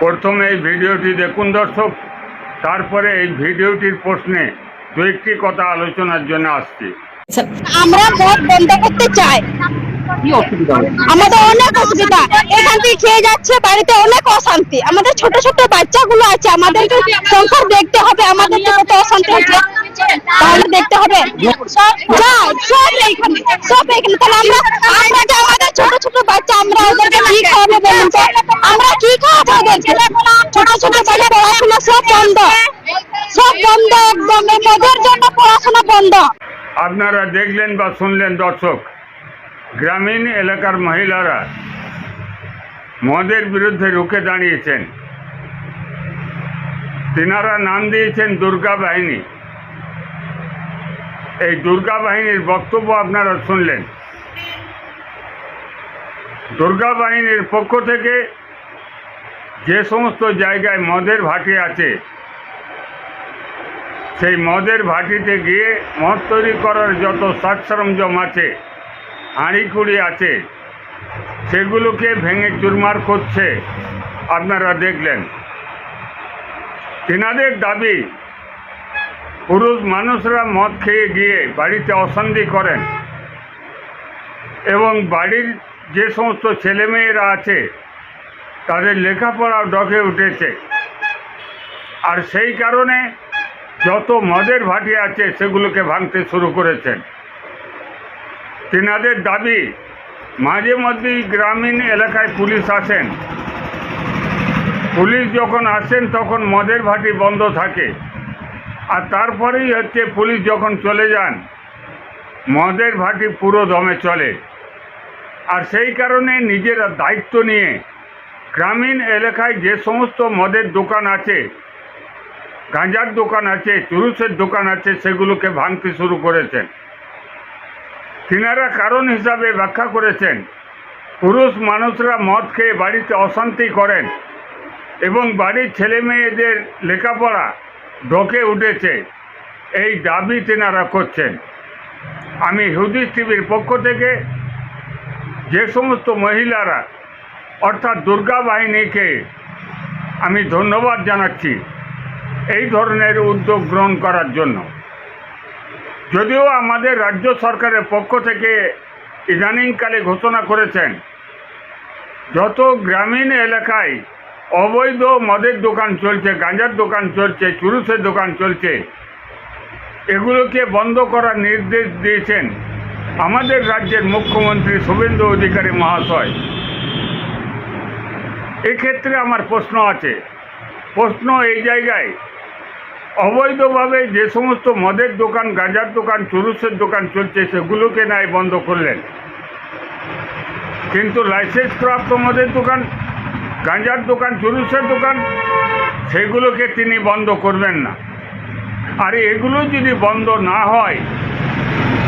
প্রথমে এই ভিডিওটি দেখুন দর্শক, তারপরে এই ভিডিওটির প্রশ্নে দু একটি কথা আলোচনার জন্য আসছি। আমরা মদ বন্ধ করতে চাই। কি অসুবিধা হচ্ছে? আমাদের অনেক অসুবিধা, এখান থেকে খেয়ে যাচ্ছে, বাড়িতে অনেক অশান্তি। আমাদের ছোট ছোট বাচ্চাগুলো আছে, আমাদেরকে সংসার দেখতে হবে, আমাদের তো কত অশান্তি হচ্ছে, তাহলে দেখতে হবে। সব এইখানে, সব এইখানে। তাহলে আমরা যে আমাদের ছোট ছোট বাচ্চা, আমরা ওদেরকে কি খাওয়াবো বলুন তো? আমরা কি খাওয়াবো ওদেরকে? ছোট ছোট বাচ্চা পড়াশোনা সব বন্ধ, সব বন্ধ একদম। এই মদের জন্য পড়াশোনা বন্ধ। আপনারা দেখলেন বা শুনলেন দর্শক, গ্রামীণ এলাকার মহিলারা মদের বিরুদ্ধে রুখে দাঁড়িয়েছেন। তিনারা নাম দিয়েছেন দুর্গা বাহিনী। এই দুর্গা বাহিনীর বক্তব্য আপনারা শুনলেন। দুর্গা বাহিনীর পক্ষ থেকে যে সমস্ত জায়গায় মদের ভাটি আছে, সেই মদের ভাটিতে গিয়ে মদ তৈরি করার যত সাজ সরঞ্জাম আছে, হাঁড়িকুড়ি আছে, সেগুলোকে ভেঙে চুরমার করছে। আপনারা দেখলেন। তেনাদের দাবি, পুরুষ মানুষরা মদ খেয়ে গিয়ে বাড়িতে অশান্তি করেন এবং বাড়ির যে সমস্ত ছেলেমেয়েরা আছে তাদের লেখাপড়াও ডকে উঠেছে। আর সেই কারণে যত মদের ভাটি আছে সেগুলোকে ভাঙতে শুরু করেছেন। তেনাদের দাবি, মাঝে মধ্যেই গ্রামীণ এলাকায় পুলিশ আসেন। পুলিশ যখন আসেন তখন মদের ভাটি বন্ধ থাকে, আর তারপরেই পুলিশ যখন চলে যান মদের ভাটি পুরো দমে চলে। আর সেই কারণে নিজেরা দায়িত্ব নিয়ে গ্রামীণ এলাকায় যে সমস্ত মদের দোকান আছে, গাঁজার দোকান আছে, চুরুসের দোকান আছে, সেগুলোকে ভাঙতে শুরু করেছেন। তিনারা কারণ হিসাবে ব্যাখ্যা করেছেন, পুরুষ মানুষরা মদ খেয়ে বাড়িতে অশান্তি করেন এবং বাড়ির ছেলে মেয়েদের লেখাপড়া ঢোকে উঠেছে, এই দাবি তেনারা করছেন। আমি হুদিস টিভির পক্ষ থেকে যে সমস্ত মহিলারা অর্থাৎ দুর্গা বাহিনীকে আমি ধন্যবাদ জানাচ্ছি এই ধরনের উদ্যোগ গ্রহণ করার জন্য। যদিও আমাদের রাজ্য সরকারের পক্ষ থেকে ইদানিংকালে ঘোষণা করেছেন, যত গ্রামীণ এলাকায় অবৈধ মদের দোকান চলছে, গাঁজার দোকান চলছে, চুরুসের দোকান চলছে, এগুলোকে বন্ধ করার নির্দেশ দিয়েছেন আমাদের রাজ্যের মুখ্যমন্ত্রী শুভেন্দু অধিকারী মহাশয়। এক্ষেত্রে আমার প্রশ্ন আছে। প্রশ্ন এই জায়গায়, অবৈধভাবে যে সমস্ত মদের দোকান, গাঁজার দোকান, চুরুসের দোকান চলছে সেগুলোকে নাই বন্ধ করলেন, কিন্তু লাইসেন্স প্রাপ্ত মদের দোকান, গাঁজার দোকান, চুরুসের দোকান, সেগুলোকে তিনি বন্ধ করবেন না। আর এগুলো যদি বন্ধ না হয়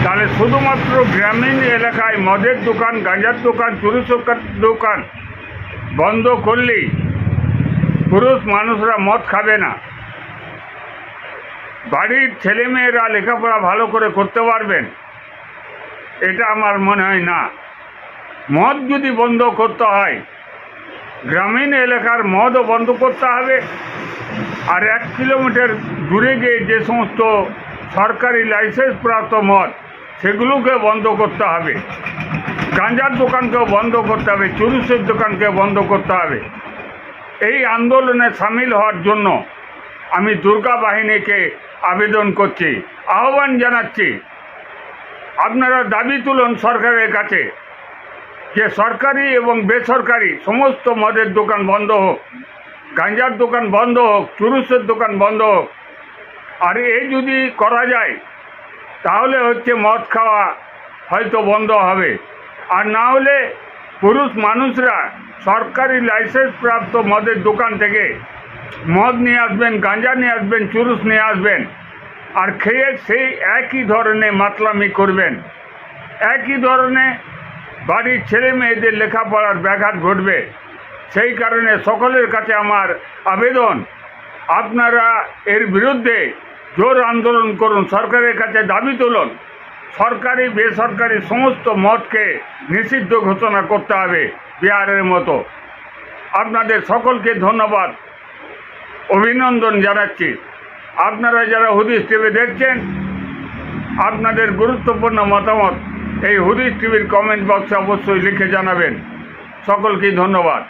তাহলে শুধুমাত্র গ্রামীণ এলাকায় মদের দোকান, গাঁজার দোকান, চুরুসের দোকান বন্ধ করলেই পুরুষ মানুষরা মদ খাবে না, বাড়ির ছেলেমেয়েরা লেখাপড়া ভালো করে করতে পারবেন, এটা আমার মনে হয় না। মদ যদি বন্ধ করতে হয়, গ্রামীণ এলাকার মদও বন্ধ করতে হবে, আর 1 কিলোমিটার দূরে গিয়ে যে সমস্ত সরকারি লাইসেন্স প্রাপ্ত মদ সেগুলোকে বন্ধ করতে হবে, গাঁজার দোকানকেও বন্ধ করতে হবে, চুরুসের দোকানকে বন্ধ করতে হবে। এই আন্দোলনে সামিল হওয়ার জন্য আমি দুর্গা বাহিনীকে আবেদন করছি, আহ্বান জানাচ্ছি। আপনারা দাবি তুলুন সরকারের কাছে যে সরকারি এবং বেসরকারি সমস্ত মদের দোকান বন্ধ হোক, গাঁজার দোকান বন্ধ হোক, চুরুসের দোকান বন্ধ হোক। আর এই যদি করা যায় তাহলে মদ খাওয়া হয়তো বন্ধ হবে। আর না হলে পুরুষ মানুষরা সরকারি লাইসেন্স প্রাপ্ত মদের দোকান থেকে মদ নিয়ে আসবেন, গাঁজা নিয়ে আসবেন, চুরুস নিয়ে আসবেন, আর খেয়ে সেই একই ধরনের মাতলামি করবেন, একই ধরনের বাড়ির ছেলে মেয়েদের লেখাপড়ার ব্যাঘাত ঘটবে। সেই কারণে সকলের কাছে আমার আবেদন, আপনারা এর বিরুদ্ধে জোর আন্দোলন করুন, সরকারের কাছে দাবি তুলুন, সরকারি বেসরকারি সমস্ত মদকে নিষিদ্ধ ঘোষণা করতে হবে বিহারের মতো। আপনাদের সকলকে ধন্যবাদ, অভিনন্দন জানাচ্ছি। আপনারা যারা হুদিস টিভি দেখছেন, আপনাদের গুরুত্বপূর্ণ মতামত এই হুদিস টিভির কমেন্ট বক্সে অবশ্যই লিখে জানাবেন। সকলকে ধন্যবাদ।